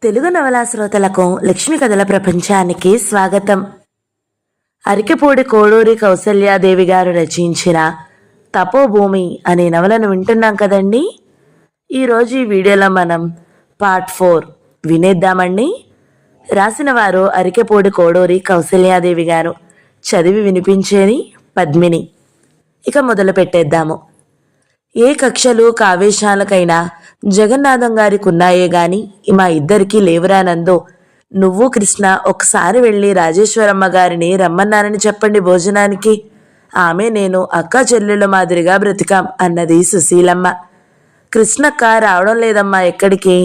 తెలుగు నవలా శ్రోతలకు లక్ష్మీ కథల ప్రపంచానికి స్వాగతం. అరికెపూడి కోడూరి కౌసల్యాదేవి గారు రచించిన తపోభూమి అనే నవలను వింటున్నాం కదండి. ఈరోజు ఈ వీడియోలో మనం పార్ట్ 4 వినేద్దామండి. రాసిన వారు అరికెపూడి కోడూరి కౌసల్యాదేవి గారు, చదివి వినిపించేది పద్మిని. ఇక మొదలు పెట్టేద్దాము. ఏ కక్షలు కావేశాలకైనా జగన్నాథం గారికి ఉన్నాయే గాని మా ఇద్దరికీ లేవురా నందు. నువ్వు కృష్ణ ఒకసారి వెళ్ళి రాజేశ్వరమ్మ గారిని రమ్మన్నానని చెప్పండి భోజనానికి. ఆమె నేను అక్క చెల్లెళ్ళ మాదిరిగా బ్రతికాం అన్నది సుశీలమ్మ. కృష్ణక్క రావడం లేదమ్మా ఎక్కడికి.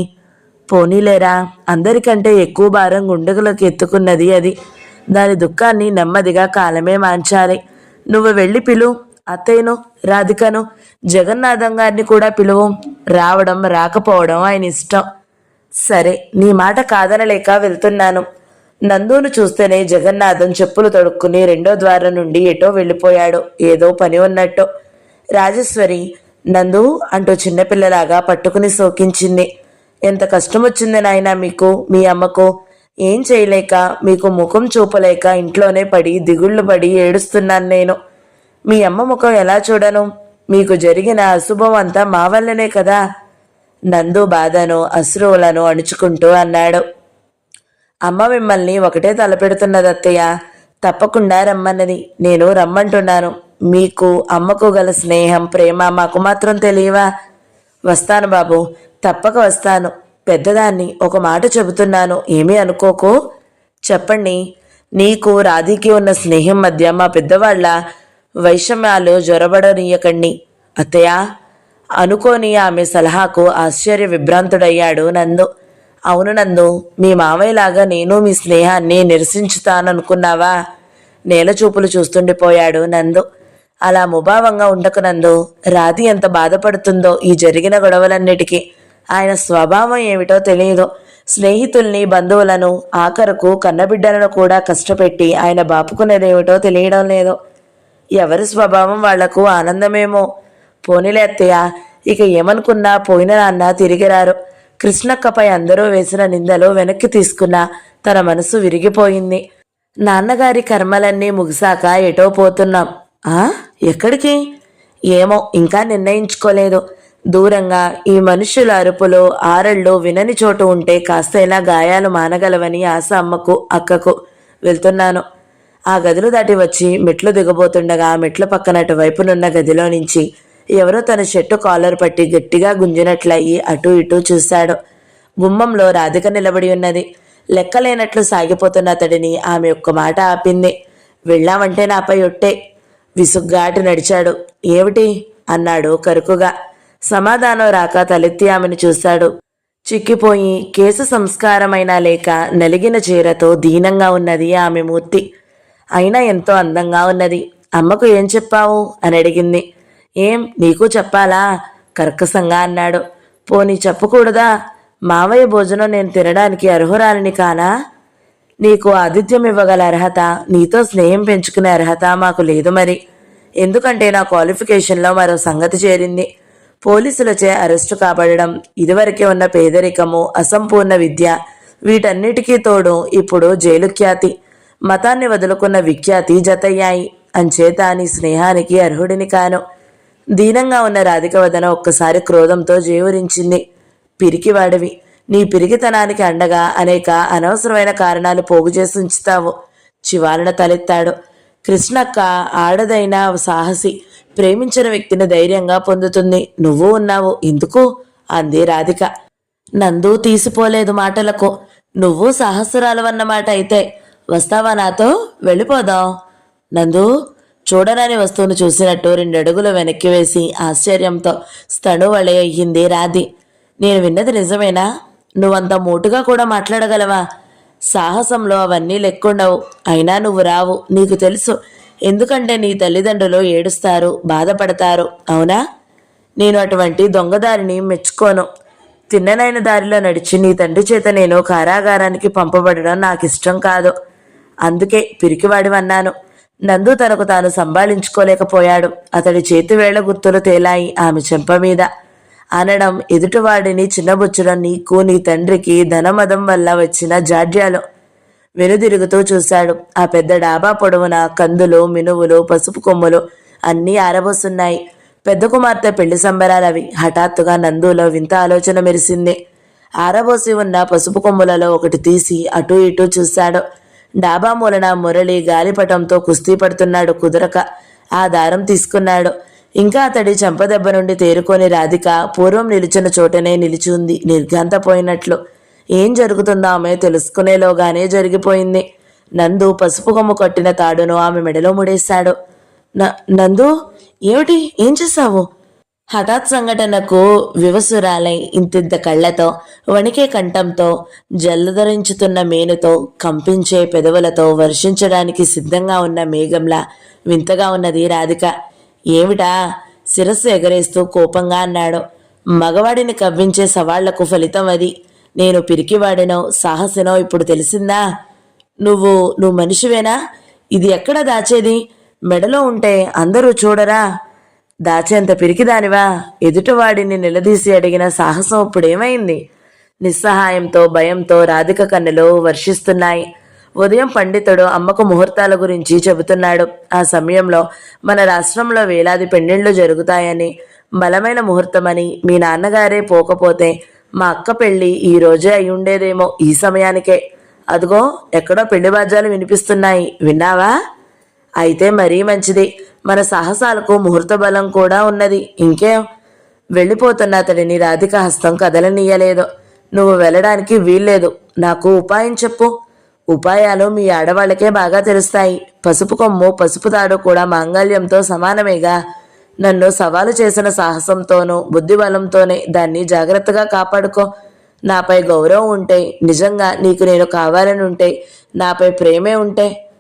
పోనీలేరా, అందరికంటే ఎక్కువ భారం గుండెలకు ఎత్తుకున్నది అది. దాని దుఃఖాన్ని నెమ్మదిగా కాలమే మాంచాలి. నువ్వు వెళ్ళి పిలు అత్తయ్యను, రాధికను, జగన్నాథం గారిని కూడా పిలువు. రావడం రాకపోవడం ఆయన ఇష్టం. సరే, నీ మాట కాదనలేక వెళ్తున్నాను. నందును చూస్తేనే జగన్నాథం చెప్పులు తొడుక్కుని రెండో ద్వారం నుండి ఎటో వెళ్ళిపోయాడు, ఏదో పని ఉన్నట్టు. రాజేశ్వరి నందు అంటూ చిన్నపిల్లలాగా పట్టుకుని సోకించింది. ఎంత కష్టం వచ్చింది నాయనా మీకు, మీ అమ్మకు. ఏం చేయలేక, మీకు ముఖం చూపలేక ఇంట్లోనే పడి దిగుళ్ళు పడి ఏడుస్తున్నాను నేను. మీ అమ్మ ముఖం ఎలా చూడను? మీకు జరిగిన అశుభం అంతా మా వల్లనే కదా. నందు బాధను అశ్రువులను అణుచుకుంటూ అన్నాడు. అమ్మ మిమ్మల్ని ఒకటే తలపెడుతున్నది అత్తయ్య. తప్పకుండా రమ్మన్నది. నేను రమ్మంటున్నాను. మీకు అమ్మకు గల స్నేహం ప్రేమ మాకు మాత్రం తెలియవా? వస్తాను బాబు, తప్పక వస్తాను. పెద్దదాన్ని ఒక మాట చెబుతున్నాను, ఏమీ అనుకోకు. చెప్పండి. నీకు రాధికి ఉన్న స్నేహం మధ్య మా పెద్దవాళ్ళ వైషమ్యాలు జ్వరబడనీయకండి అత్తయ్య. అనుకోని ఆమె సలహాకు ఆశ్చర్య విభ్రాంతుడయ్యాడు నందు. అవును నందు, మీ మామయ్యలాగా నేను మీ స్నేహాన్ని నిరసించుతాననుకున్నావా? నేల చూపులు చూస్తుండిపోయాడు నందు. అలా ముభావంగా ఉండకు నందు. రాధి ఎంత బాధపడుతుందో ఈ జరిగిన గొడవలన్నిటికీ. ఆయన స్వభావం ఏమిటో తెలియదు. స్నేహితుల్ని, బంధువులను, ఆఖరకు కన్నబిడ్డలను కూడా కష్టపెట్టి ఆయన బాపుకునేదేమిటో తెలియడం లేదు. ఎవరి స్వభావం వాళ్లకు ఆనందమేమో. పోనీలే అత్తయ్య, ఇక ఏమనుకున్నా పోయిన నాన్న తిరిగిరారు. కృష్ణక్కపై అందరూ వేసిన నిందలు వెనక్కి తీసుకున్నా తన మనసు విరిగిపోయింది. నాన్నగారి కర్మలన్నీ ముగిసాక ఎటో పోతున్నాం. ఎక్కడికి? ఏమో, ఇంకా నిర్ణయించుకోలేదు. దూరంగా ఈ మనుషుల అరుపులు ఆరళ్ళు వినని చోటు ఉంటే కాస్తైనా గాయాలు మానగలవని ఆశ అమ్మకు, అక్కకు. వెళ్తున్నాను. ఆ గదులు దాటి వచ్చి మెట్లు దిగబోతుండగా మెట్ల పక్కనటు వైపునున్న గదిలో నుంచి ఎవరో తన షర్టు కాలర్ పట్టి గట్టిగా గుంజినట్లయి అటూ ఇటూ చూశాడు. గుమ్మంలో రాధిక నిలబడి ఉన్నది. లెక్కలేనట్లు సాగిపోతున్న అతడిని ఆమె ఒక్క మాట ఆపింది. వెళ్ళామంటే నాపై ఒట్టే. విసుగ్గాటి నడిచాడు. ఏమిటి అన్నాడు కరుకుగా. సమాధానం రాక తలెత్తి ఆమెను చూశాడు. చిక్కిపోయి కేసు సంస్కారమైనా లేక నలిగిన చీరతో దీనంగా ఉన్నది ఆమె మూర్తి. అయినా ఎంతో అందంగా ఉన్నది. అమ్మకు ఏం చెప్పావు అని అడిగింది. ఏం, నీకు చెప్పాలా? కర్కశంగా అన్నాడు. పోనీ చెప్పకూడదా? మావయ్య భోజనం నేను తినడానికి అర్హురాలిని కానా? నీకు ఆతిథ్యం ఇవ్వగల అర్హత, నీతో స్నేహం పెంచుకునే అర్హత మాకు లేదు మరి. ఎందుకంటే నా క్వాలిఫికేషన్లో మరో సంగతి చేరింది. పోలీసులచే అరెస్టు కాబడడం, ఇదివరకే ఉన్న పేదరికము, అసంపూర్ణ విద్య, వీటన్నిటికీ తోడు ఇప్పుడు జైలు ఖ్యాతి, మతాన్ని వదులుకున్న విఖ్యాతి జతయ్యాయి. అంచేత నీ స్నేహానికి అర్హుడిని కాను. దీనంగా ఉన్న రాధిక వదన ఒక్కసారి క్రోధంతో జేవురించింది. పిరికివాడివి. నీ పిరికితనానికి అండగా అనేక అనవసరమైన కారణాలు పోగు చేసి ఉంచుతావు. చివాలన తలెత్తాడు. కృష్ణక్క ఆడదైన సాహసి. ప్రేమించిన వ్యక్తిని ధైర్యంగా పొందుతుంది. నువ్వు ఉన్నావు ఎందుకు? అంది రాధిక. నందు తీసిపోలేదు మాటలకు. నువ్వు సాహసురాలవన్నమాట అయితే. వస్తావా నాతో? వెళ్ళిపోదాం. నందు చూడరాని వస్తువును చూసినట్టు 2 అడుగులు వెనక్కి వేసి ఆశ్చర్యంతో స్తణువళే అయ్యింది రాధి. నేను విన్నది నిజమేనా? నువ్వంత మోటుగా కూడా మాట్లాడగలవా? సాహసంలో అవన్నీ లెక్కుండవు. అయినా నువ్వు రావు, నీకు తెలుసు. ఎందుకంటే నీ తల్లిదండ్రులు ఏడుస్తారు, బాధపడతారు. అవునా? నేను అటువంటి దొంగదారిని మెచ్చుకోను. తిన్ననైన దారిలో నడిచి నీ తండ్రి చేత నేను కారాగారానికి పంపబడడం నాకిష్టం కాదు. అందుకే పిరికివాడివన్నాను. నందు తనకు తాను సంభాళించుకోలేకపోయాడు. అతడి చేతివేళ్ల గుర్తులు తేలాయి ఆమె చెంప మీద. అనడం ఎదుటివాడిని చిన్నబుచ్చడం నీకు నీ తండ్రికి ధనమదం వల్ల వచ్చిన జాడ్యాలు. వెనుదిరుగుతూ చూశాడు. ఆ పెద్ద డాబా పొడవున కందులు, మినువులు, పసుపు కొమ్ములు అన్నీ ఆరబోసున్నాయి. పెద్ద కుమార్తె పెళ్లి సంబరాలవి. హఠాత్తుగా నందులో వింత ఆలోచన మెరిసింది. ఆరబోసి ఉన్న పసుపు కొమ్ములలో ఒకటి తీసి అటూ ఇటూ చూశాడు. డాబా మూలన మురళి గాలిపటంతో కుస్తీ పడుతున్నాడు. కుదరక ఆ దారం తీసుకున్నాడు. ఇంకా అతడి చెంపదెబ్బ నుండి తేరుకొని రాధిక పూర్వం నిలిచిన చోటనే నిలిచి ఉంది, నిర్ఘాంతపోయినట్లు. ఏం జరుగుతుందో ఆమె తెలుసుకునేలోగానే జరిగిపోయింది. నందు పసుపు కొమ్ము కట్టిన తాడును ఆమె మెడలో ముడేశాడు. నందు, ఏమిటి, ఏం చేశావు? హఠాత్ సంఘటనకు వివసురాలై ఇంతింత కళ్ళతో, వణికే కంఠంతో, జల్లధరించుతున్న మేనుతో, కంపించే పెదవులతో వర్షించడానికి సిద్ధంగా ఉన్న మేఘంలా వింతగా ఉన్నది రాధిక. ఏమిటా? శిరస్సు ఎగరేస్తూ కోపంగా అన్నాడు. మగవాడిని కవ్వించే సవాళ్లకు ఫలితం అది. నేను పిరికివాడినో సాహసినో ఇప్పుడు తెలిసిందా? నువ్వు మనిషివేనా? ఇది ఎక్కడ దాచేది? మెడలో ఉంటే అందరూ చూడరా? దాచేంత పిరికిదానివా? ఎదుటివాడిని నిలదీసి అడిగిన సాహసం ఇప్పుడేమైంది? నిస్సహాయంతో భయంతో రాధిక కన్నులు వర్షిస్తున్నాయి. ఉదయం పండితుడు అమ్మకు ముహూర్తాల గురించి చెబుతున్నాడు. ఆ సమయంలో మన రాష్ట్రంలో వేలాది పెళ్లిళ్లు జరుగుతాయని, బలమైన ముహూర్తమని, మీ నాన్నగారే పోకపోతే మా అక్క పెళ్లి ఈ రోజే అయి ఉండేదేమో ఈ సమయానికే. అదిగో ఎక్కడో పెళ్లి బాజాలు వినిపిస్తున్నాయి, విన్నావా? అయితే మరీ మంచిది. మన సాహసాలకు ముహూర్త బలం కూడా ఉన్నది. ఇంకేం? వెళ్ళిపోతున్న అతడిని రాధిక హస్తం కదలనీయలేదు. నువ్వు వెళ్ళడానికి వీల్లేదు. నాకు ఉపాయం చెప్పు. ఉపాయాలు మీ ఆడవాళ్లకే బాగా తెలుస్తాయి. పసుపు కొమ్ము, పసుపు తాడు కూడా మాంగళ్యంతో సమానమేగా. నన్ను సవాలు చేసిన సాహసంతోనూ బుద్ధిబలంతోనే దాన్ని జాగ్రత్తగా కాపాడుకో. నాపై గౌరవం ఉంటే, నిజంగా నీకు నేను కావాలని ఉంటే, నాపై ప్రేమే ఉంటే.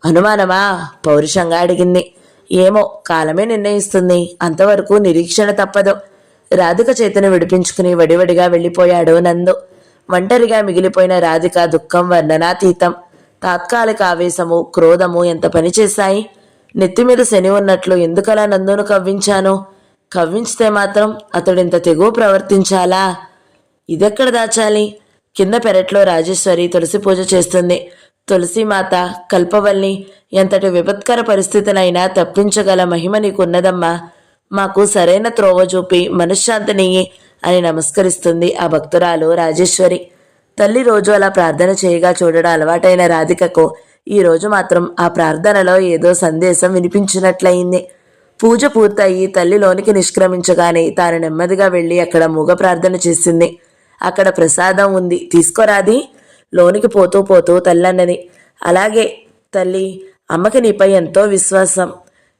అనుమానమా? పౌరుషంగా అడిగింది. ఏమో, కాలమే నిర్ణయిస్తుంది. అంతవరకు నిరీక్షణ తప్పదు. రాధిక చేతిని విడిపించుకుని వడివడిగా వెళ్ళిపోయాడు నందు. ఒంటరిగా మిగిలిపోయిన రాధిక దుఃఖం వర్ణనాతీతం. తాత్కాలిక ఆవేశము, క్రోధము ఎంత పనిచేశాయి. నెత్తిమీద శని ఉన్నట్లు ఎందుకలా నందును కవ్వించాను? కవ్వించితే మాత్రం అతడింత తెగువ ప్రవర్తించాలా? ఇదెక్కడ దాచాలి? కింద పెరట్లో రాజేశ్వరి తులసి పూజ చేస్తుంది. తులసిమాత, కల్పవల్లి, ఎంతటి విపత్కర పరిస్థితినైనా తప్పించగల మహిమ నీకున్నదమ్మా. మాకు సరైన త్రోవ చూపి మనశ్శాంతినియ్యి అని నమస్కరిస్తుంది ఆ భక్తురాలు రాజేశ్వరి. తల్లి రోజు అలా ప్రార్థన చేయగా చూడడం అలవాటైన రాధికకు ఈరోజు మాత్రం ఆ ప్రార్థనలో ఏదో సందేశం వినిపించినట్లయింది. పూజ పూర్తయి తల్లిలోనికి నిష్క్రమించగానే తాను నెమ్మదిగా వెళ్ళి అక్కడ మూగ ప్రార్థన చేసింది. అక్కడ ప్రసాదం ఉంది, తీసుకోరాది? లోనికి పోతూ పోతూ తల్లన్నది. అలాగే తల్లి, అమ్మకి నీపై ఎంతో విశ్వాసం.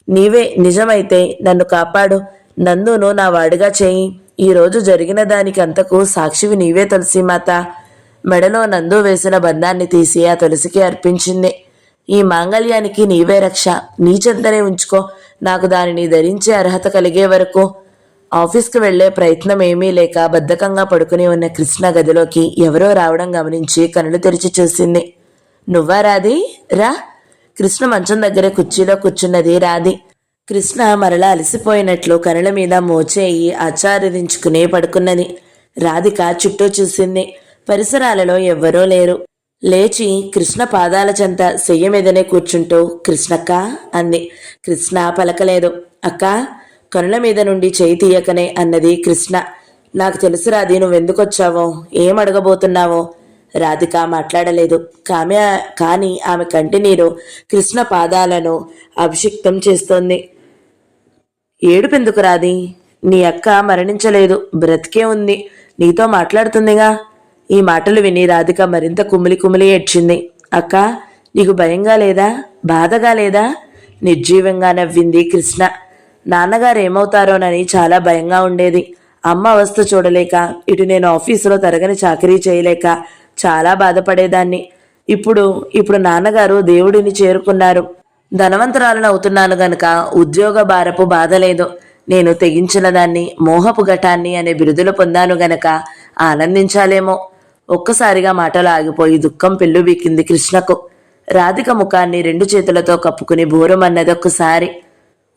నీవే నిజమైతే నన్ను కాపాడు. నందును నా వాడిగా చేయి. ఈరోజు జరిగిన దానికి అంతకు సాక్షివి నీవే తులసిమాత. మెడలో నందు వేసిన బంధాన్ని తీసి ఆ తులసికి అర్పించింది. ఈ మాంగళ్యానికి నీవే రక్ష. నీ చెంతనే ఉంచుకో. నాకు దానిని ధరించే అర్హత కలిగే వరకు. ఆఫీస్కి వెళ్లే ప్రయత్నం ఏమీ లేక బద్ధకంగా పడుకుని ఉన్న కృష్ణ గదిలోకి ఎవరో రావడం గమనించి కనులు తెరిచి చూసింది. నువ్వా రాది? రా. కృష్ణ మంచం దగ్గరే కుర్చీలో కూర్చున్నది రాది. కృష్ణ మరలా అలసిపోయినట్లు కనుల మీద మోచేయి ఆచారించుకుని పడుకున్నది. రాధిక చుట్టూ చూసింది. పరిసరాలలో ఎవ్వరూ లేరు. లేచి కృష్ణ పాదాల చెంత సెయ్య మీదనే కూర్చుంటూ కృష్ణక్క అంది. కృష్ణ పలకలేదు. అక్క, కనుల మీద నుండి చేయి తీయకనే అన్నది కృష్ణ. నాకు తెలుసు రాది, నువ్వెందుకొచ్చావో, ఏం అడగబోతున్నావో. రాధిక మాట్లాడలేదు. కానీ ఆమె కంటినీరు కృష్ణ పాదాలను అభిషిక్తం చేస్తోంది. ఏడుపెందుకు రాది? నీ అక్క మరణించలేదు, బ్రతికే ఉంది, నీతో మాట్లాడుతుందిగా. ఈ మాటలు విని రాధిక మరింత కుమిలి కుమిలి ఏడ్చింది. అక్క, నీకు భయంగా లేదా? బాధగా లేదా? నిర్జీవంగా నవ్వింది కృష్ణ. నాన్నగారు ఏమవుతారోనని చాలా భయంగా ఉండేది. అమ్మ అవస్థ చూడలేక, ఇటు నేను ఆఫీసులో తరగని చాకరీ చేయలేక చాలా బాధపడేదాన్ని. ఇప్పుడు నాన్నగారు దేవుడిని చేరుకున్నారు. ధనవంతరాలను అవుతున్నాను గనక ఉద్యోగ భారపు బాధ లేదు. నేను తెగించిన దాన్ని, మోహపు ఘటాన్ని అనే బిరుదులు పొందాను గనక ఆనందించాలేమో. ఒక్కసారిగా మాటలు ఆగిపోయి దుఃఖం పెళ్ళుబీకింది కృష్ణకు. రాధిక ముఖాన్ని రెండు చేతులతో కప్పుకుని బోరమన్నదొక్కసారి.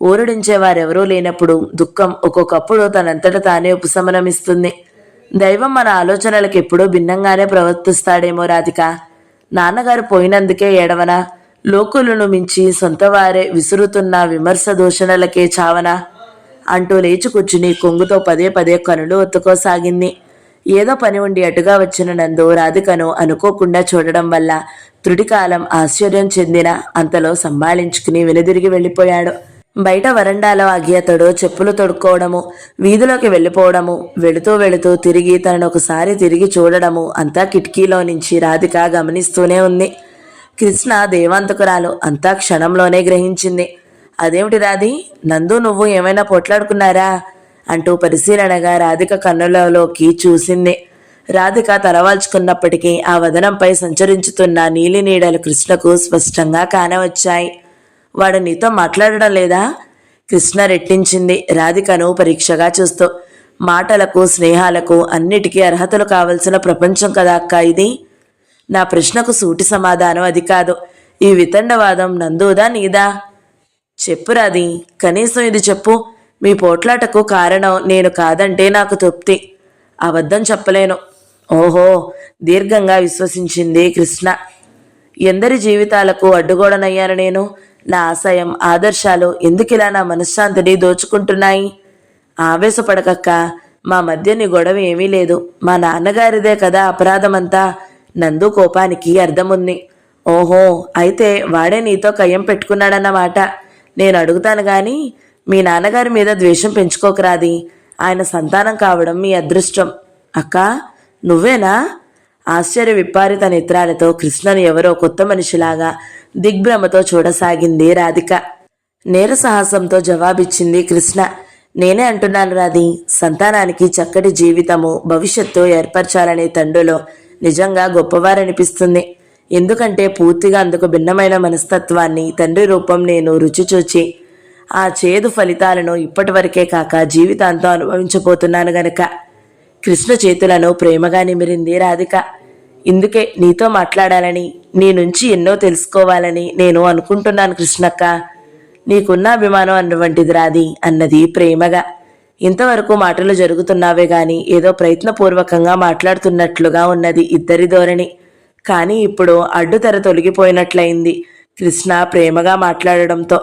ఊరడించేవారెవరూ లేనప్పుడు దుఃఖం ఒక్కొక్కప్పుడు తనంతట తానే ఉపశమనమిస్తుంది. దైవం మన ఆలోచనలకు ఎప్పుడూ భిన్నంగానే ప్రవర్తిస్తాడేమో రాధిక. నాన్నగారు పోయినందుకే ఏడవనా? లోకులను మించి సొంతవారే విసురుతున్న విమర్శ దూషణలకే చావనా? అంటూ లేచి కూర్చుని కొంగుతో పదే పదే కనులు ఒత్తుకోసాగింది. ఏదో పని ఉండి అటుగా వచ్చిన నందు రాధికను అనుకోకుండా చూడడం వల్ల త్రుటికాలం ఆశ్చర్యం చెందిన అంతలో సంభాళించుకుని వెనుదిరిగి వెళ్ళిపోయాడు. బయట వరండాలో ఆగి అతడు చెప్పులు తొడుక్కోవడము, వీధిలోకి వెళ్ళిపోవడము, వెళుతూ వెళుతూ తిరిగి తనను ఒకసారి తిరిగి చూడడము అంతా కిటికీలో నుంచి రాధిక గమనిస్తూనే ఉంది. కృష్ణ దేవాంతకురాలు అంతా క్షణంలోనే గ్రహించింది. అదేమిటి రాధి, నందు నువ్వు ఏమైనా పోట్లాడుకున్నారా అంటూ పరిశీలనగా రాధిక కన్నులలోకి చూసింది. రాధిక తలవాల్చుకున్నప్పటికీ ఆ వదనంపై సంచరించుతున్న నీలి నీడలు కృష్ణకు స్పష్టంగా కానవచ్చాయి. వాడు నీతో మాట్లాడడం లేదా? కృష్ణ రెట్టించింది రాధికను పరీక్షగా చూస్తూ. మాటలకు స్నేహాలకు అన్నిటికీ అర్హతలు కావలసిన ప్రపంచం కదా అక్క ఇది. నా ప్రశ్నకు సూటి సమాధానం అది కాదు. ఈ వితండవాదం నందుదా నీదా? చెప్పు రాధి, కనీసం ఇది చెప్పు. మీ పోట్లాటకు కారణం నేను కాదంటే నాకు తృప్తి. అబద్ధం చెప్పలేను. ఓహో, దీర్ఘంగా విశ్వసించింది కృష్ణ. ఎందరి జీవితాలకు అడ్డుగోడనయ్యాను నేను. నా ఆశయం ఆదర్శాలు ఎందుకిలా నా మనశ్శాంతిని దోచుకుంటున్నాయి? ఆవేశపడకక్క, మా మధ్య నీ గొడవ ఏమీ లేదు. మా నాన్నగారిదే కదా అపరాధమంతా. నందు కోపానికి అర్థముంది. ఓహో, అయితే వాడే నీతో కయ్యం పెట్టుకున్నాడన్నమాట. నేను అడుగుతాను గాని మీ నాన్నగారి మీద ద్వేషం పెంచుకోకరాది. ఆయన సంతానం కావడం మీ అదృష్టం. అక్క, నువ్వేనా? ఆశ్చర్య విప్పారిత నేత్రాలతో కృష్ణను ఎవరో కొత్త మనిషిలాగా దిగ్భ్రమతో చూడసాగింది రాధిక. నేరసాహసంతో జవాబిచ్చింది కృష్ణ. నేనే అంటున్నాను రాధి, సంతానానికి చక్కటి జీవితము భవిష్యత్తు ఏర్పరచాలనే తండ్రిలో నిజంగా గొప్పవారనిపిస్తుంది. ఎందుకంటే పూర్తిగా అందుకు భిన్నమైన మనస్తత్వాన్ని తండ్రి రూపం నేను రుచి చూచి ఆ చేదు ఫలితాలను ఇప్పటివరకే కాక జీవితాంతం అనుభవించబోతున్నాను గనక. కృష్ణ చేతులను ప్రేమగా నిమిరింది రాధిక. ఇందుకే నీతో మాట్లాడాలని, నీ నుంచి ఎన్నో తెలుసుకోవాలని నేను అనుకుంటున్నాను కృష్ణక్క. నీకున్న అభిమానం అన్నటువంటిది రాధి అన్నది ప్రేమగా. ఇంతవరకు మాటలు జరుగుతున్నావే గాని ఏదో ప్రయత్నపూర్వకంగా మాట్లాడుతున్నట్లుగా ఉన్నది ఇద్దరి ధోరణి. కానీ ఇప్పుడు అడ్డుతెర తొలగిపోయినట్లయింది కృష్ణ ప్రేమగా మాట్లాడడంతో.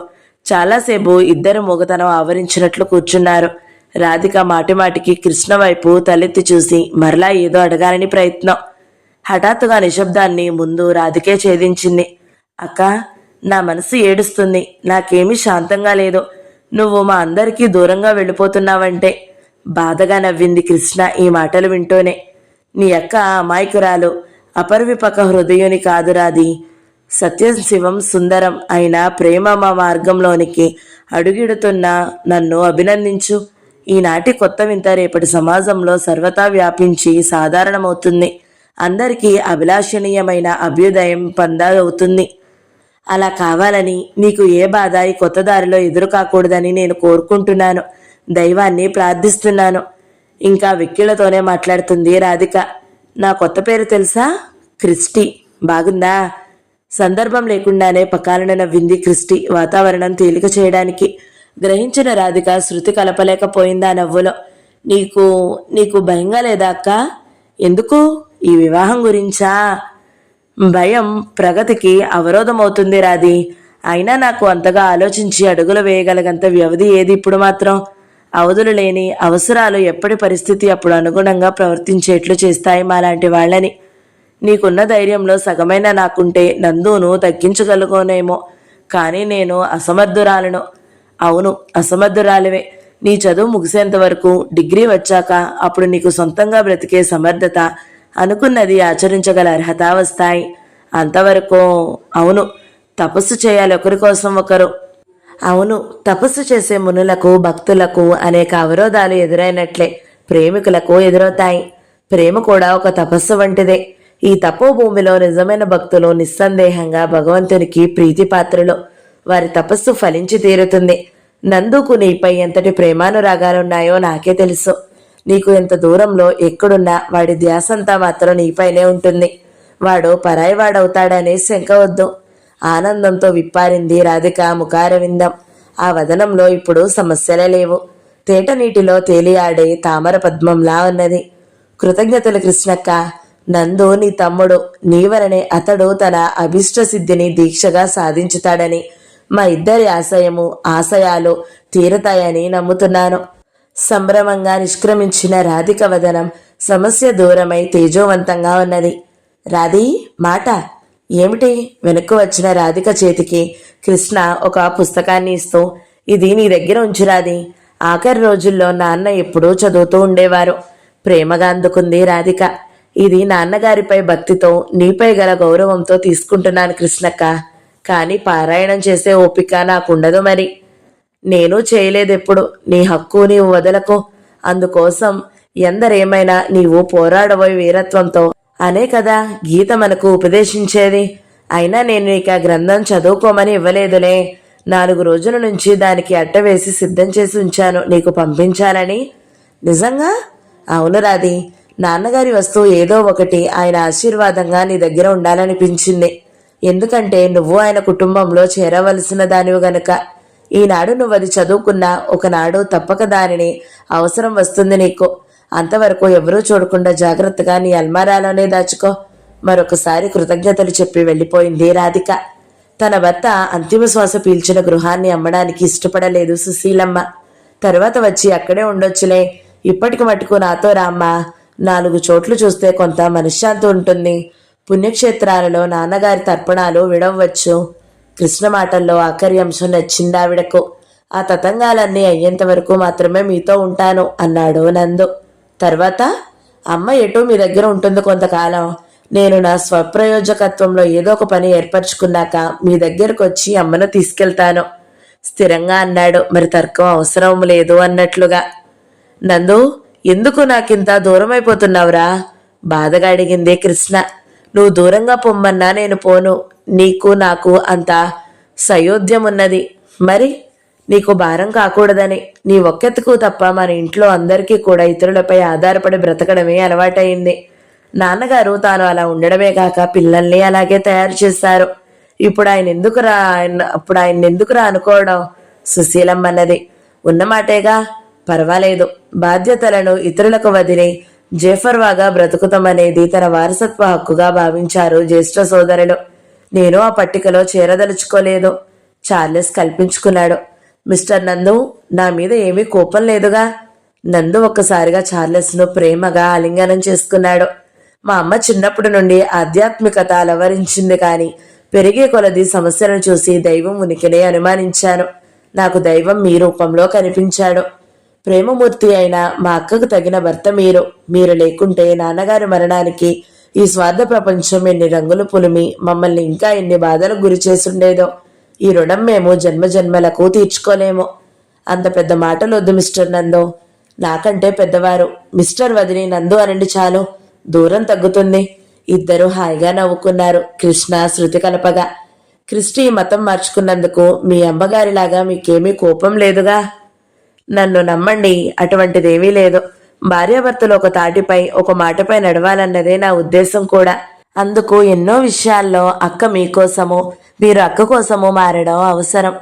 చాలాసేపు ఇద్దరు మొగతనం ఆవరించినట్లు కూర్చున్నారు. రాధిక మాటిమాటికి కృష్ణ వైపు తలెత్తి చూసి మరలా ఏదో అడగాలని ప్రయత్నం. హఠాత్తుగా నిశ్శబ్దాన్ని ముందు రాధికే ఛేదించింది. అక్క, నా మనసు ఏడుస్తుంది. నాకేమీ శాంతంగా లేదు. నువ్వు మా అందరికీ దూరంగా వెళ్ళిపోతున్నావంటే. బాధగా నవ్వింది కృష్ణ ఈ మాటలు వింటూనే. నీ అక్క అమాయకురాలు, అపరివిపక హృదయుని కాదురాది. సత్యం శివం సుందరం అయిన ప్రేమ మా మార్గంలోనికి అడుగిడుతున్న నన్ను అభినందించు. ఈనాటి కొత్త వింత రేపటి సమాజంలో సర్వతా వ్యాపించి సాధారణమవుతుంది. అందరికీ అభిలాషణీయమైన అభ్యుదయం పొందవుతుంది. అలా కావాలని, నీకు ఏ బాధ ఈ కొత్త దారిలో ఎదురు కాకూడదని నేను కోరుకుంటున్నాను. దైవాన్ని ప్రార్థిస్తున్నాను. ఇంకా వెక్కిళ్లతోనే మాట్లాడుతుంది రాధిక. నా కొత్త పేరు తెలుసా? క్రిస్టి. బాగుందా? సందర్భం లేకుండానే పకాలన నవ్వింది క్రిస్టి వాతావరణం తేలిక చేయడానికి. గ్రహించిన రాధిక శృతి కలపలేకపోయిందా నవ్వులో. నీకు నీకు భయంగా లేదా అక్క? ఎందుకు? ఈ వివాహం గురించా? భయం ప్రగతికి అవరోధమవుతుంది రాధి. అయినా నాకు అంతగా ఆలోచించి అడుగులు వేయగలగంత వ్యవధి ఏది ఇప్పుడు మాత్రం? అవధులు లేని అవసరాలు ఎప్పటి పరిస్థితి అప్పుడు అనుగుణంగా ప్రవర్తించేట్లు చేస్తాయి మాలాంటి వాళ్ళని. నీకున్న ధైర్యంలో సగమైన నాకుంటే నందును తగ్గించగలుగునేమో, కానీ నేను అసమర్థురాలను. అవును, అసమర్థురాలివే. నీ చదువు ముగిసేంత వరకు, డిగ్రీ వచ్చాక అప్పుడు నీకు సొంతంగా బ్రతికే సమర్థత, అనుకున్నది ఆచరించగల అర్హత వస్తాయి. అంతవరకు అవును, తపస్సు చేయాలి ఒకరి కోసం ఒకరు. అవును, తపస్సు చేసే మునులకు భక్తులకు అనేక అవరోధాలు ఎదురైనట్లే ప్రేమికులకు ఎదురవుతాయి. ప్రేమ కూడా ఒక తపస్సు వంటిదే. ఈ తపోభూమిలో నిజమైన భక్తులు నిస్సందేహంగా భగవంతునికి ప్రీతిపాత్రులు. వారి తపస్సు ఫలించి తీరుతుంది. నందుకు నీపై ఎంతటి ప్రేమానురాగాలున్నాయో నాకే తెలుసు. నీకు ఎంత దూరంలో ఎక్కడున్నా వాడి ధ్యాసంతా మాత్రం నీపైనే ఉంటుంది. వాడు పరాయివాడవుతాడనే శంక వద్దు. ఆనందంతో విప్పారింది రాధిక ముఖారవిందం. ఆ వదనంలో ఇప్పుడు సమస్యలే లేవు. తేట నీటిలో తేలియాడే తామర పద్మంలా ఉన్నది. కృతజ్ఞతలు కృష్ణక్క. నందు నీ తమ్ముడు. నీవలనే అతడు తన అభిష్ట సిద్ధిని దీక్షగా సాధించుతాడని, మా ఇద్దరి ఆశయాలు తీరతాయని నమ్ముతున్నాను. సంభ్రమంగా నిష్క్రమించిన రాధిక వదనం సమస్య దూరమై తేజోవంతంగా ఉన్నది. రాధి మాట ఏమిటి? వెనక్కు వచ్చిన రాధిక చేతికి కృష్ణ ఒక పుస్తకాన్ని ఇస్తూ, ఇది నీ దగ్గర ఉంచు రాధి. ఆఖరి రోజుల్లో నాన్న ఎప్పుడూ చదువుతూ ఉండేవారు. ప్రేమగా అందుకుంది రాధిక. ఇది నాన్నగారిపై భక్తితో, నీపై గల గౌరవంతో తీసుకుంటున్నాను కృష్ణక్క. కానీ పారాయణం చేసే ఓపిక నాకుండదు మరి. నేను చేయలేదెప్పుడు. నీ హక్కు నీవు వదలకు. అందుకోసం ఎందరేమైనా నీవు పోరాడబోయే వీరత్వంతో అనే కదా గీత మనకు ఉపదేశించేది. అయినా నేను నీకు ఆ గ్రంథం చదువుకోమని ఇవ్వలేదులే. 4 రోజుల నుంచి దానికి అట్టవేసి సిద్ధం చేసి ఉంచాను నీకు పంపించాలని. నిజంగా? అవును రాధి. నాన్నగారి వస్తువు ఏదో ఒకటి ఆయన ఆశీర్వాదంగా నీ దగ్గర ఉండాలనిపించింది. ఎందుకంటే నువ్వు ఆయన కుటుంబంలో చేరవలసిన దానివి గనుక. ఈనాడు నువ్వు అది చదువుకున్నా ఒకనాడు తప్పక దానిని అవసరం వస్తుంది నీకు. అంతవరకు ఎవరూ చూడకుండా జాగ్రత్తగా నీ అల్మారాలోనే దాచుకో. మరొకసారి కృతజ్ఞతలు చెప్పి వెళ్ళిపోయింది రాధిక. తన భర్త అంతిమ శ్వాస పీల్చిన గృహాన్ని అమ్మడానికి ఇష్టపడలేదు సుశీలమ్మ. తరువాత వచ్చి అక్కడే ఉండొచ్చులే, ఇప్పటికి మటుకు నాతో రామ్మా. 4 చోట్లు చూస్తే కొంత మనశ్శాంతి ఉంటుంది. పుణ్యక్షేత్రాలలో నాన్నగారి తర్పణాలు విడవచ్చు. కృష్ణ మాటల్లో ఆఖరి అంశం నచ్చిందావిడకు. ఆ తతంగాలన్నీ అయ్యేంత వరకు మాత్రమే మీతో ఉంటాను అన్నాడు నందు. తర్వాత అమ్మ ఎటూ మీ దగ్గర ఉంటుంది కొంతకాలం. నేను నా స్వప్రయోజకత్వంలో ఏదో ఒక పని ఏర్పరచుకున్నాక మీ దగ్గరకు వచ్చి అమ్మను తీసుకెళ్తాను స్థిరంగా అన్నాడు. మరి తర్కం అవసరం లేదు అన్నట్లుగా. నందు, ఎందుకు నాకింత దూరమైపోతున్నావురా? బాధగా అడిగింది కృష్ణ. నువ్వు దూరంగా పొమ్మన్నా నేను పోను. నీకు నాకు అంత సయోధ్యమున్నది. మరి నీకు భారం కాకూడదని. నీ ఒక్కెత్తుకు తప్ప మన ఇంట్లో అందరికీ కూడా ఇతరులపై ఆధారపడి బ్రతకడమే అలవాటైంది. నాన్నగారు తాను అలా ఉండడమే కాక పిల్లల్ని అలాగే తయారు చేశారు. ఇప్పుడు ఆయన ఎందుకురా అనుకోవడం? సుశీలమ్మన్నది. ఉన్నమాటేగా, పర్వాలేదు. బాధ్యతలను ఇతరులకు వదిలి జేఫర్వాగా బ్రతుకుతామనేది తన వారసత్వ హక్కుగా భావించారు జ్యేష్ఠ సోదరులు. నేను ఆ పట్టికలో చేరదలుచుకోలేదు, చార్లెస్ కల్పించుకున్నాడు. మిస్టర్ నందు, నా మీద ఏమీ కోపం లేదుగా? నందు ఒక్కసారిగా చార్లెస్ను ప్రేమగా ఆలింగనం చేసుకున్నాడు. మా అమ్మ చిన్నప్పటి నుండి ఆధ్యాత్మికత అలవరించింది, కానీ పెరిగే కొలది సమస్యలను చూసి దైవం ఉనికినే అనుమానించాను. నాకు దైవం మీ రూపంలో కనిపించాడు. ప్రేమమూర్తి అయిన మా అక్కకు తగిన భర్త మీరు లేకుంటే నాన్నగారి మరణానికి ఈ స్వార్థ ప్రపంచం ఎన్ని రంగులు పులిమి మమ్మల్ని ఇంకా ఎన్ని బాధలకు గురి చేసుండేదో. ఈ రుణం మేము జన్మజన్మలకు తీర్చుకోలేము. అంత పెద్ద మాటలు వద్దు మిస్టర్ నందు. నాకంటే పెద్దవారు. మిస్టర్ వదిలి నందు అనండి చాలు, దూరం తగ్గుతుంది. ఇద్దరు హాయిగా నవ్వుకున్నారు. కృష్ణ శృతి కలపగా, క్రిస్టి మతం మార్చుకున్నందుకు మీ అమ్మగారిలాగా మీకేమీ కోపం లేదుగా? నన్ను నమ్మండి, అటువంటిదేమీ లేదు. భార్యాభర్తలు ఒక తాటిపై ఒక మాటపై నడవాలన్నదే నా ఉద్దేశం కూడా. అందుకు ఎన్నో విషయాల్లో అక్క మీకోసము, మీరు అక్క కోసము మారడం అవసరం.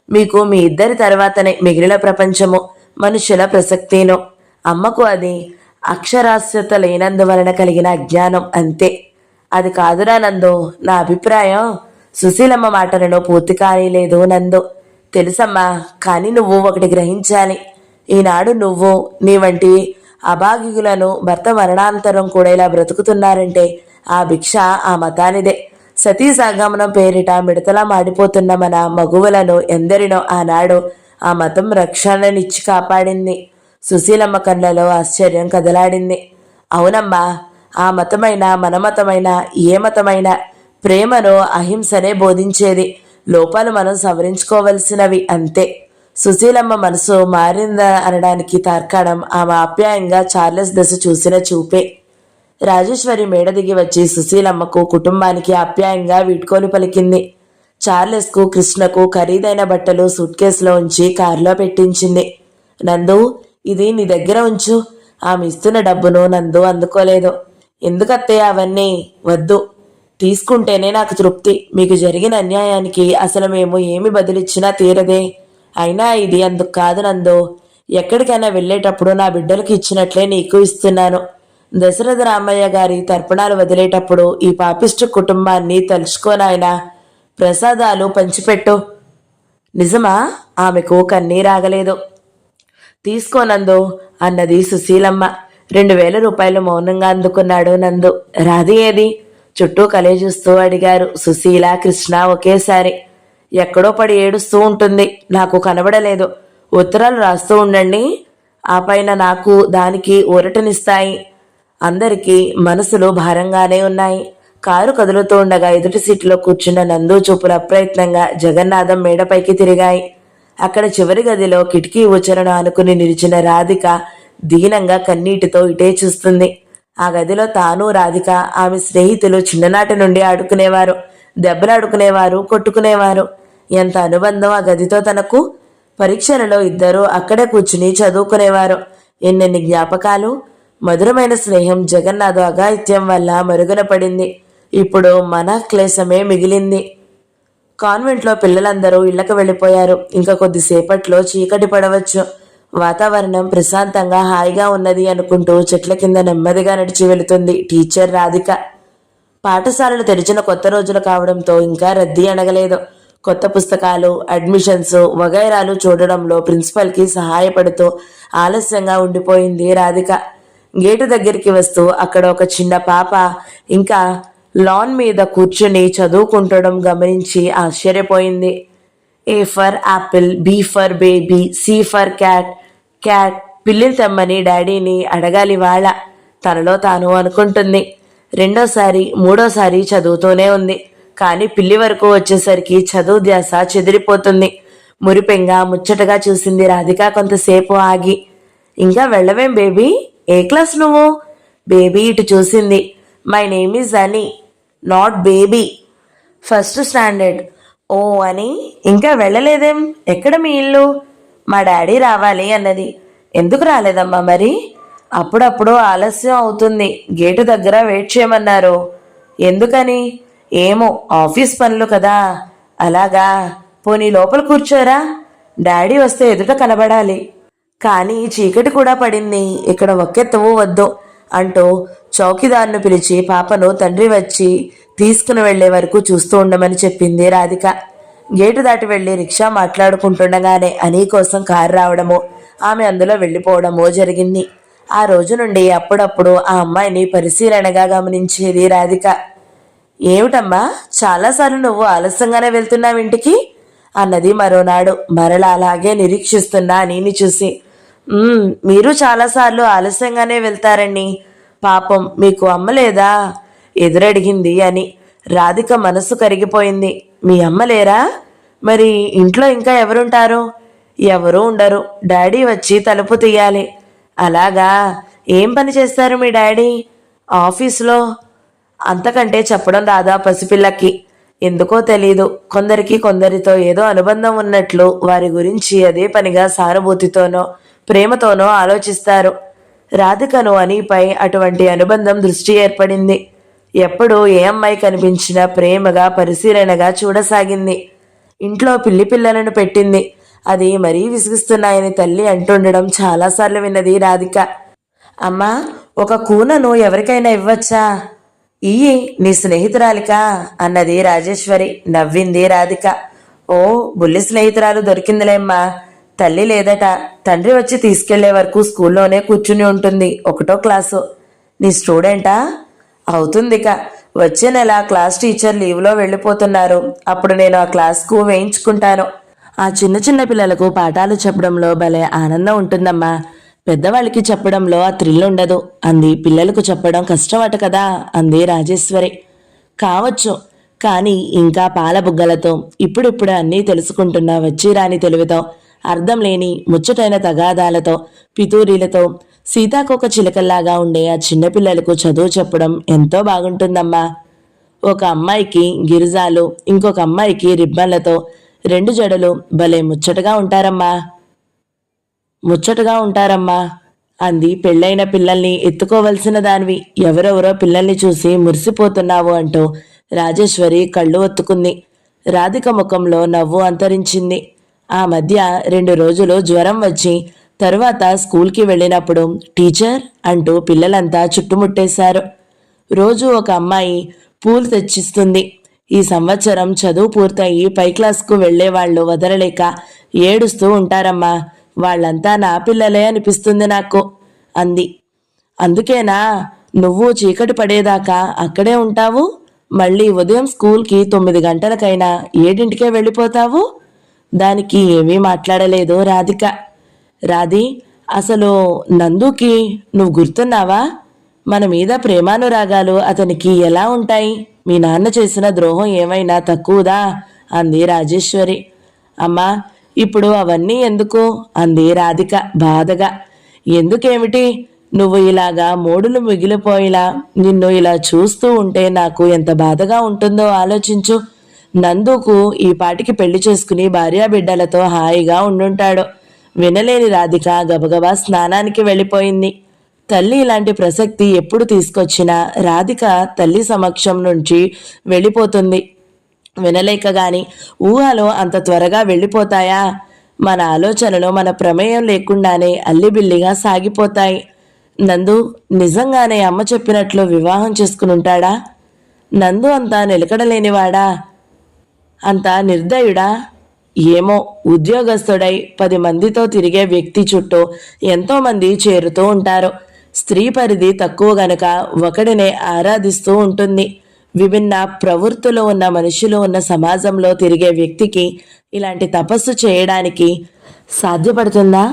మీకు మీ ఇద్దరి తర్వాతనే మిగిలిన ప్రపంచము, మనుషుల ప్రసక్తిను. అమ్మకు అది అక్షరాస్యత లేనందువలన కలిగిన అజ్ఞానం, అంతే. అది కాదురా నందు, నా అభిప్రాయం. సుశీలమ్మ మాటలను పూర్తి కానీలేదు నందు. తెలుసమ్మా, కానీ నువ్వు ఒకటి గ్రహించాలి. ఈనాడు నువ్వు నీ వంటి అభాగికులను భర్త మరణాంతరం కూడా ఇలా బ్రతుకుతున్నారంటే ఆ భిక్ష ఆ మతానిదే. సతీ సాగమనం పేరిట మిడతలా మాడిపోతున్న మన మగువులను ఎందరినో ఆనాడు ఆ మతం రక్షణనిచ్చి కాపాడింది. సుశీలమ్మ కళ్ళలో ఆశ్చర్యం కదలాడింది. అవునమ్మా, ఆ మతమైన మన మతమైన ఏ మతమైనా ప్రేమను అహింసనే బోధించేది. లోపాలు మనం సవరించుకోవలసినవి, అంతే. సుశీలమ్మ మనసు మారిందా అనడానికి తార్కాణం ఆమె ఆప్యాయంగా చార్లెస్ దశ చూసిన చూపే. రాజేశ్వరి మేడ దిగి వచ్చి సుశీలమ్మకు కుటుంబానికి ఆప్యాయంగా వీడ్కోలు పలికింది. చార్లెస్కు కృష్ణకు ఖరీదైన బట్టలు సూట్ కేసులో ఉంచి కారులో పెట్టించింది. నందు, ఇది నీ దగ్గర ఉంచు. ఆమె ఇస్తున్న డబ్బును నందు అందుకోలేదు. ఎందుకత్తయ్య అవన్నీ? వద్దు, తీసుకుంటేనే నాకు తృప్తి. మీకు జరిగిన అన్యాయానికి అసలు మేము ఏమి బదులిచ్చినా తీరదే. అయినా ఇది అందుకు కాదు నందు. ఎక్కడికైనా వెళ్ళేటప్పుడు నా బిడ్డలకు ఇచ్చినట్లే నీకు ఇస్తున్నాను. దశరథ రామయ్య గారి తర్పణాలు వదిలేటప్పుడు ఈ పాపిష్టి కుటుంబాన్ని తలుచుకోనాయనా. ప్రసాదాలు పంచిపెట్టు. నిజమా? ఆమెకు కన్నీరాగలేదు. తీసుకోనందు అన్నది సుశీలమ్మ. 2000 రూపాయలు మౌనంగా అందుకున్నాడు నందు. రాధి ఏది? చుట్టూ కలేజూస్తూ అడిగారు సుశీల, కృష్ణ ఒకేసారి. ఎక్కడో పడి ఏడుస్తూ ఉంటుంది, నాకు కనబడలేదు. ఉత్తరాలు రాస్తూ ఉండండి, ఆ పైన నాకు దానికి ఊరటనిస్తాయి. అందరికీ మనసులు భారంగానే ఉన్నాయి. కారు కదులుతూ ఉండగా ఎదుటి సీట్లో కూర్చున్న నందు చూపులు అప్రయత్నంగా జగన్నాథం మేడపైకి తిరిగాయి. అక్కడ చివరి గదిలో కిటికీ ఉచరను ఆనుకుని నిలిచిన రాధిక దీనంగా కన్నీటితో ఇటే చూస్తుంది. ఆ గదిలో తాను, రాధిక, ఆమె స్నేహితులు చిన్ననాటి నుండి ఆడుకునేవారు, దెబ్బలాడుకునేవారు, కొట్టుకునేవారు. ఎంత అనుబంధం ఆ గదితో తనకు. పరీక్షలలో ఇద్దరూ అక్కడే కూర్చుని చదువుకునేవారు. ఎన్నెన్ని జ్ఞాపకాలు. మధురమైన స్నేహం జగన్నాథ్ అఘాయిత్యం వల్ల మరుగున పడింది. ఇప్పుడు మన క్లేశమే మిగిలింది. కాన్వెంట్లో పిల్లలందరూ ఇళ్లకు వెళ్ళిపోయారు. ఇంకా కొద్దిసేపట్లో చీకటి పడవచ్చు. వాతావరణం ప్రశాంతంగా హాయిగా ఉన్నది అనుకుంటూ చెట్ల కింద నెమ్మదిగా నడిచి వెళుతుంది టీచర్ రాధిక. పాఠశాలలు తెరిచిన కొత్త రోజులు కావడంతో ఇంకా రద్దీ అణగలేదు. కొత్త పుస్తకాలు, అడ్మిషన్స్ వగైరాలు చూడడంలో ప్రిన్సిపల్కి సహాయపడుతూ ఆలస్యంగా ఉండిపోయింది రాధిక. గేటు దగ్గరికి వస్తూ అక్కడ ఒక చిన్న పాప ఇంకా లాన్ మీద కూర్చుని చదువుకుంటడం గమనించి ఆశ్చర్యపోయింది. A for apple, B for baby, C for cat. Cat పిల్లిని తెమ్మని డాడీని అడగాలి వాళ్ళ, తనలో తాను అనుకుంటుంది. రెండోసారి మూడోసారి చదువుతూనే ఉంది. కానీ పిల్లి వరకు వచ్చేసరికి చదువు ధ్యాస చెదిరిపోతుంది. మురిపెంగా ముచ్చటగా చూసింది రాధిక కొంతసేపు ఆగి. ఇంకా వెళ్ళవేం బేబీ? ఏ క్లాస్ నువ్వు? బేబీ ఇటు చూసింది. మై నేమ్ ఈజ్ అని, not baby. First standard. Oh అని. ఇంకా వెళ్ళలేదేం? ఎక్కడ మీ ఇల్లు? మా డాడీ రావాలి అన్నది. ఎందుకు రాలేదమ్మా మరి? అప్పుడప్పుడు ఆలస్యం అవుతుంది, గేటు దగ్గర వెయిట్ చేయమన్నారు. ఎందుకని? ఏమో, ఆఫీస్ పనులు కదా. అలాగా, పోనీ లోపల కూర్చోరా, డాడీ వస్తే ఎదుట కనబడాలి. కానీ చీకటి కూడా పడింది, ఇక్కడ ఒక్కెత్తవు వద్దు అంటూ చౌకీదార్ను పిలిచి పాపను తండ్రి వచ్చి తీసుకుని వెళ్లే వరకు చూస్తూ ఉండమని చెప్పింది రాధిక. గేటు దాటి వెళ్లి రిక్షా మాట్లాడుకుంటుండగానే అని కోసం కారు రావడము, ఆమె అందులో వెళ్ళిపోవడమో జరిగింది. ఆ రోజు నుండి అప్పుడప్పుడు ఆ అమ్మాయిని పరిశీలనగా గమనించేది రాధిక. ఏమిటమ్మా, చాలాసార్లు నువ్వు ఆలస్యంగానే వెళ్తున్నావు ఇంటికి అన్నది మరోనాడు మరలా అలాగే నిరీక్షిస్తున్నా నీని చూసి. మీరు చాలాసార్లు ఆలస్యంగానే వెళ్తారండి, పాపం మీకు అమ్మ లేదా ఎదురడిగింది అని. రాధిక మనసు కరిగిపోయింది. మీ అమ్మ లేరా? మరి ఇంట్లో ఇంకా ఎవరుంటారు? ఎవరూ ఉండరు, డాడీ వచ్చి తలుపు తీయాలి. అలాగా, ఏం పని చేస్తారు మీ డాడీ? ఆఫీసులో. అంతకంటే చెప్పడం రాదా పసిపిల్లకి? ఎందుకో తెలీదు, కొందరితో ఏదో అనుబంధం ఉన్నట్లు వారి గురించి అదే పనిగా సానుభూతితోనో ప్రేమతోనో ఆలోచిస్తారు. రాధికను అనిపై అటువంటి అనుబంధం దృష్టి ఏర్పడింది. ఎప్పుడు ఏ అమ్మాయి కనిపించినా ప్రేమగా పరిశీలనగా చూడసాగింది. ఇంట్లో పిల్లి పిల్లలను పెట్టింది. అది మరీ విసిగిస్తున్నాయని తల్లి అంటుండడం చాలాసార్లు విన్నది రాధిక. అమ్మా, ఒక కూనను ఎవరికైనా ఇవ్వచ్చా? ఇయ్యి, నీ స్నేహితురాలికా అన్నది రాజేశ్వరి. నవ్వింది రాధిక. ఓ, బుల్లి స్నేహితురాలు దొరికిందిలేమ్మా. తల్లి లేదట, తండ్రి వచ్చి తీసుకెళ్లే వరకు స్కూల్లోనే కూర్చుని ఉంటుంది. 1వ క్లాసు. నీ స్టూడెంటా? అవుతుందిక. వచ్చే నెల క్లాస్ టీచర్ లీవ్లో వెళ్ళిపోతున్నారు. అప్పుడు నేను ఆ క్లాస్కు వేయించుకుంటాను. ఆ చిన్న చిన్న పిల్లలకు పాఠాలు చెప్పడంలో భలే ఆనందం ఉంటుందమ్మా. పెద్దవాళ్ళకి చెప్పడంలో ఆ థ్రిల్ ఉండదు అంది. పిల్లలకు చెప్పడం కష్టమట కదా అంది రాజేశ్వరి. కావచ్చు, కానీ ఇంకా పాల బుగ్గలతో ఇప్పుడిప్పుడు అన్నీ తెలుసుకుంటున్న వచ్చి రాని తెలివితో, అర్థం లేని ముచ్చటైన తగాదాలతో, పితూరీలతో సీతాకోక చిలకల్లాగా ఉండే ఆ చిన్నపిల్లలకు చదువు చెప్పడం ఎంతో బాగుంటుందమ్మా. ఒక అమ్మాయికి గిరిజాలు, ఇంకొక అమ్మాయికి రిబ్బన్లతో 2 జడలు భలే ముచ్చటగా ఉంటారమ్మా అంది. పెళ్ళైన పిల్లల్ని ఎత్తుకోవలసిన దానివి, ఎవరెవరో పిల్లల్ని చూసి మురిసిపోతున్నావు అంటూ రాజేశ్వరి కళ్ళు ఒత్తుకుంది. రాధిక ముఖంలో నవ్వు అంతరించింది. ఆ మధ్య 2 రోజులు జ్వరం వచ్చి తరువాత స్కూల్కి వెళ్ళినప్పుడు టీచర్ అంటూ పిల్లలంతా చుట్టుముట్టేశారు. రోజు ఒక అమ్మాయి పూలు తెచ్చిస్తుంది. ఈ సంవత్సరం చదువు పూర్తయి పై క్లాస్కు వెళ్లేవాళ్లు వదలలేక ఏడుస్తూ ఉంటారమ్మా. వాళ్ళంతా నా పిల్లలే అనిపిస్తుంది నాకు అంది. అందుకేనా నువ్వు చీకటి పడేదాకా అక్కడే ఉంటావు? మళ్ళీ ఉదయం స్కూల్కి 9 గంటలకైనా 7ంటికే వెళ్ళిపోతావు? దానికి ఏమీ మాట్లాడలేదు రాధిక. రాధి, అసలు నందుకి నువ్వు గుర్తున్నావా? మన మీద ప్రేమానురాగాలు అతనికి ఎలా ఉంటాయి? మీ నాన్న చేసిన ద్రోహం ఏమైనా తక్కువదా? అంది రాజేశ్వరి. అమ్మా, ఇప్పుడు అవన్నీ ఎందుకు? అంది రాధిక బాధగా. ఎందుకేమిటి? నువ్వు ఇలాగా మోడులు మిగిలిపోయేలా నిన్ను ఇలా చూస్తూ ఉంటే నాకు ఎంత బాధగా ఉంటుందో ఆలోచించు. నందుకు ఈ పాటికి పెళ్లి చేసుకుని భార్యాబిడ్డలతో హాయిగా ఉండుంటాడు. వినలేని రాధిక గబగబా స్నానానికి వెళ్ళిపోయింది. తల్లి ఇలాంటి ప్రసక్తి ఎప్పుడు తీసుకొచ్చినా రాధిక తల్లి సమక్షం నుంచి వెళ్ళిపోతుంది. వినలేక గాని ఊహలో అంత త్వరగా వెళ్ళిపోతాయా? మన ఆలోచనలు మన ప్రమేయం లేకుండానే అల్లిబిల్లిగా సాగిపోతాయి. నందు నిజంగానే అమ్మ చెప్పినట్లు వివాహం చేసుకుని ఉంటాడా? నందు అంతా నిలకడలేనివాడా? అంత నిర్దయుడా? ఏమో, ఉద్యోగస్తుడై 10 మందితో తిరిగే వ్యక్తి చుట్టూ ఎంతోమంది చేరుతూ ఉంటారు. స్త్రీ పరిధి తక్కువ గనక ఒకడినే ఆరాధిస్తూ ఉంటుంది. విభిన్న ప్రవృత్తులు ఉన్న మనుషులు ఉన్న సమాజంలో తిరిగే వ్యక్తికి ఇలాంటి తపస్సు చేయడానికి సాధ్యపడుతుందా?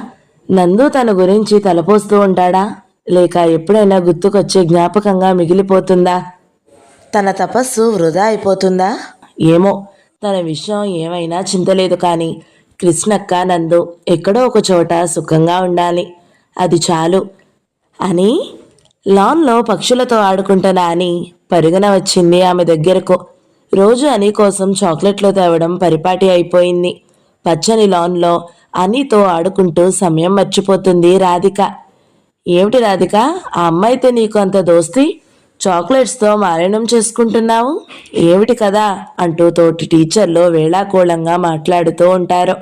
నందు తన గురించి తలపోస్తూ ఉంటాడా? లేక ఎప్పుడైనా గుర్తుకొచ్చే జ్ఞాపకంగా మిగిలిపోతుందా? తన తపస్సు వృధా అయిపోతుందా? ఏమో, తన విషయం ఏమైనా చింతలేదు. కానీ కృష్ణక్క నందు ఎక్కడో ఒక చోట సుఖంగా ఉండాలి, అది చాలు అని లాన్లో పక్షులతో ఆడుకుంటున్న అని పరుగున వచ్చింది ఆమె దగ్గరకు. రోజు అని కోసం చాక్లెట్లు తేవడం పరిపాటి అయిపోయింది. పచ్చని లాన్లో అనితో ఆడుకుంటూ సమయం మర్చిపోతుంది రాధిక. ఏమిటి రాధిక, ఆ అమ్మాయితో నీకు అంత దోస్తి? చాక్లెట్స్తో మారణం చేసుకుంటున్నావు ఏమిటి కదా అంటూ తోటి టీచర్లు వేళాకోళంగా మాట్లాడుతూ ఉంటారు.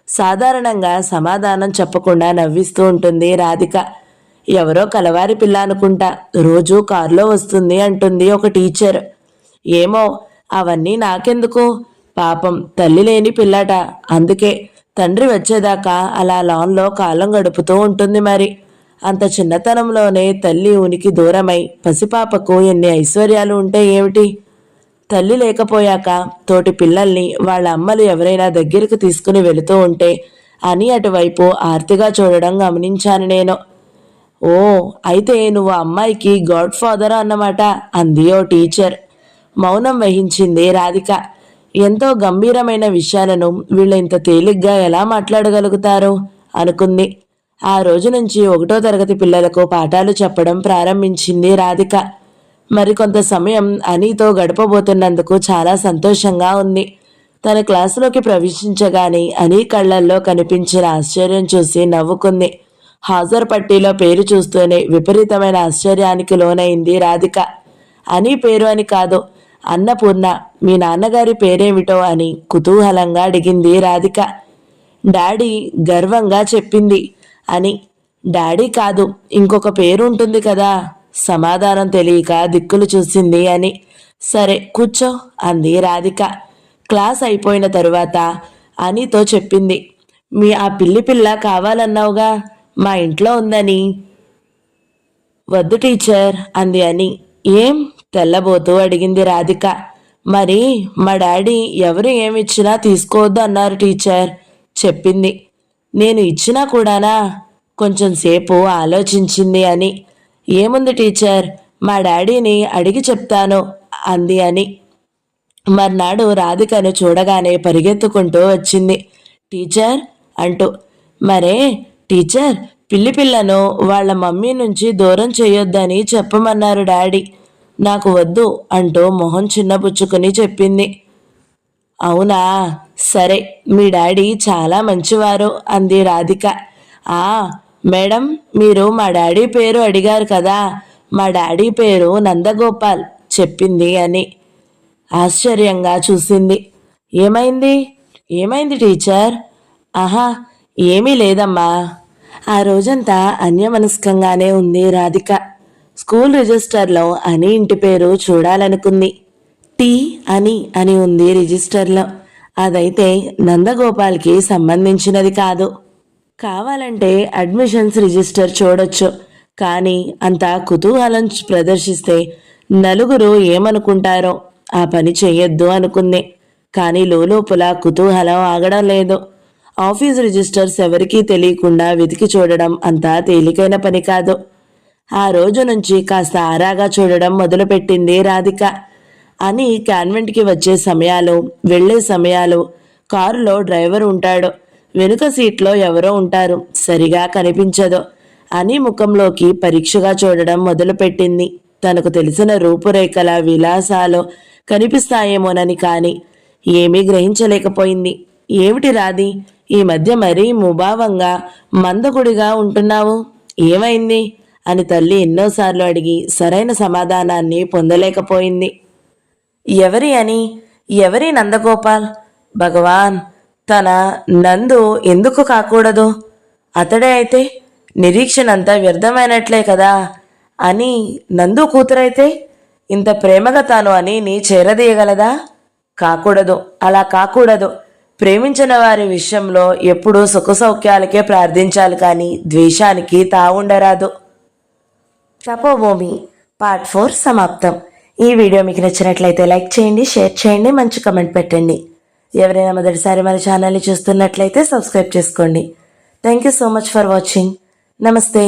సాధారణంగా సమాధానం చెప్పకుండా నవ్విస్తూ ఉంటుంది రాధిక. ఎవరో కలవారి పిల్ల అనుకుంటా, రోజు కారులో వస్తుంది అంటుంది ఒక టీచర్. ఏమో, అవన్నీ నాకెందుకు? పాపం తల్లి లేని పిల్లట, అందుకే తండ్రి వచ్చేదాకా అలా లాన్లో కాలం గడుపుతూ ఉంటుంది. మరి అంత చిన్నతనంలోనే తల్లి ఉనికి దూరమై పసిపాపకు ఎన్ని ఐశ్వర్యాలు ఉంటే ఏమిటి? తల్లి లేకపోయాక తోటి పిల్లల్ని వాళ్ళ అమ్మలు ఎవరైనా దగ్గరికి తీసుకుని వెళుతూ ఉంటే అని అటువైపు ఆర్తిగా చూడడం గమనించాను నేను. ఓ, అయితే నువ్వు అమ్మాయికి గాడ్ ఫాదర్ అన్నమాట అంది ఓ టీచర్. మౌనం వహించింది రాధిక. ఎంతో గంభీరమైన విషయాలను వీళ్ళు ఇంత తేలిగ్గా ఎలా మాట్లాడగలుగుతారు అనుకుంది. ఆ రోజు నుంచి 1వ తరగతి పిల్లలకు పాఠాలు చెప్పడం ప్రారంభించింది రాధిక. మరికొంత సమయం అనితో గడపబోతున్నందుకు చాలా సంతోషంగా ఉంది. తన క్లాసులోకి ప్రవేశించగానే అని కళ్ళల్లో కనిపించిన ఆశ్చర్యం చూసి నవ్వుకుంది. హాజరు పట్టీలో పేరు చూస్తూనే విపరీతమైన ఆశ్చర్యానికి లోనైంది రాధిక. అని పేరు అని కాదు, అన్నపూర్ణ, మీ నాన్నగారి పేరేమిటో అని కుతూహలంగా అడిగింది రాధిక. డాడీ గర్వంగా చెప్పింది అని. డాడీ కాదు, ఇంకొక పేరు ఉంటుంది కదా. సమాధానం తెలియక దిక్కులు చూసింది అని. సరే కూర్చో అంది రాధిక. క్లాస్ అయిపోయిన తరువాత అనితో చెప్పింది. మీ ఆ పిల్లి పిల్ల కావాలన్నావుగా, మా ఇంట్లో ఉందని. వద్దు టీచర్ అంది అని. ఏం? తెల్లబోతూ అడిగింది రాధిక. మరి మా డాడీ ఎవరు ఏమిచ్చినా తీసుకోవద్దు అన్నారు టీచర్ చెప్పింది. నేను ఇచ్చినా కూడానా? కొంచెం సేపు ఆలోచించింది అని. ఏముంది టీచర్, మా డాడీని అడిగి చెప్తాను అంది అని. మర్నాడు రాధికను చూడగానే పరిగెత్తుకుంటూ వచ్చింది టీచర్ అంటూ. మరే టీచర్, పిల్లి పిల్లను వాళ్ళ మమ్మీ నుంచి దూరం చేయొద్దని చెప్పమన్నారు డాడీ. నాకు వద్దు అంటూ మొహం చిన్నపుచ్చుకుని చెప్పింది. అవునా, సరే, మీ డాడీ చాలా మంచివారు అంది రాధిక. ఆ మేడం, మీరు మా డాడీ పేరు అడిగారు కదా, మా డాడీ పేరు నందగోపాల్ చెప్పింది అని. ఆశ్చర్యంగా చూసింది. ఏమైంది టీచర్? ఆహా, ఏమీ లేదమ్మా. ఆ రోజంతా అన్యమనస్కంగానే ఉంది రాధిక. స్కూల్ రిజిస్టర్లో అని ఇంటి పేరు చూడాలనుకుంది. టీ అని ఉంది రిజిస్టర్లో. అదైతే నందగోపాల్కి సంబంధించినది కాదు. కావాలంటే అడ్మిషన్స్ రిజిస్టర్ చూడొచ్చు, కానీ అంత కుతూహలం ప్రదర్శిస్తే నలుగురు ఏమనుకుంటారో ఆ పని చెయ్యొద్దు అనుకుంది. కానీ లోపల కుతూహలం ఆగడం లేదు. ఆఫీస్ రిజిస్టర్స్ ఎవరికీ తెలియకుండా వెతికి చూడడం అంత తేలికైన పని కాదు. ఆ రోజు నుంచి కాస్త ఆరాగా చూడడం మొదలుపెట్టింది రాధిక. అని కాన్వెంట్కి వచ్చే సమయాలు, వెళ్లే సమయాలు కారులో డ్రైవర్ ఉంటాడు, వెనుక సీట్లో ఎవరో ఉంటారు, సరిగా కనిపించదు. అని ముఖంలోకి పరీక్షగా చూడడం మొదలుపెట్టింది. తనకు తెలిసిన రూపురేఖల విలాసాలు కనిపిస్తాయేమోనని, కానీ ఏమీ గ్రహించలేకపోయింది. ఏమిటి రాది, ఈ మధ్య మరీ ముభావంగా మందగుడిగా ఉంటున్నావు, ఏమైంది అని తల్లి ఎన్నోసార్లు అడిగి సరైన సమాధానాన్ని పొందలేకపోయింది. ఎవరి నందగోపాల్? భగవాన్, తన నందు ఎందుకు కాకూడదు? అతడే అయితే నిరీక్షణంతా వ్యర్థమైనట్లే కదా. అని నందు కూతురైతే ఇంత ప్రేమగా తాను అని నీ చేరదీయగలదా? కాకూడదు, అలా కాకూడదు. ప్రేమించిన వారి విషయంలో ఎప్పుడూ సుఖసౌఖ్యాలకే ప్రార్థించాలి, కానీ ద్వేషానికి తావుండరాదు. తపోభూమి పార్ట్ 4 సమాప్తం. ఈ వీడియో మీకు నచ్చినట్లయితే లైక్ చేయండి, షేర్ చేయండి, మంచి కమెంట్ పెట్టండి. ఎవరైనా మొదటిసారి మన ఛానల్ని చూస్తున్నట్లయితే సబ్స్క్రైబ్ చేసుకోండి. Thank you so much for watching. నమస్తే.